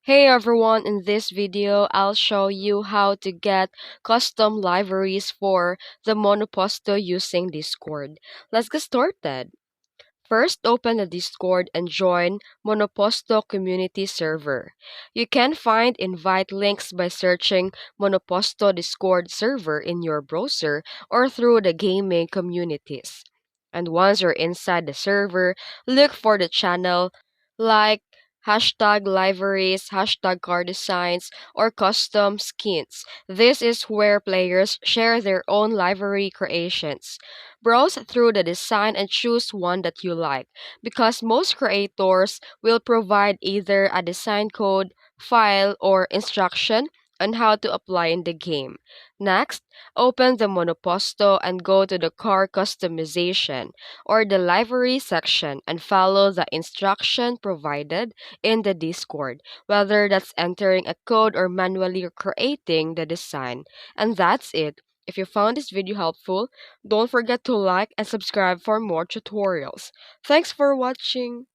Hey everyone, in this video, I'll show you how to get custom liveries for the Monoposto using Discord. Let's get started. First, open the Discord and join Monoposto community server. You can find invite links by searching Monoposto Discord server in your browser or through the gaming communities. And once you're inside the server, look for the channel like liveries, car designs, or custom skins. This is where players share their own livery creations. Browse through the design and choose one that you like, because most creators will provide either a design code, file, or instruction on how to apply in the game. Next, open the Monoposto and go to the car customization or the livery section and follow the instruction provided in the Discord, whether that's entering a code or manually creating the design. And that's it. If you found this video helpful, don't forget to like and subscribe for more tutorials. Thanks for watching.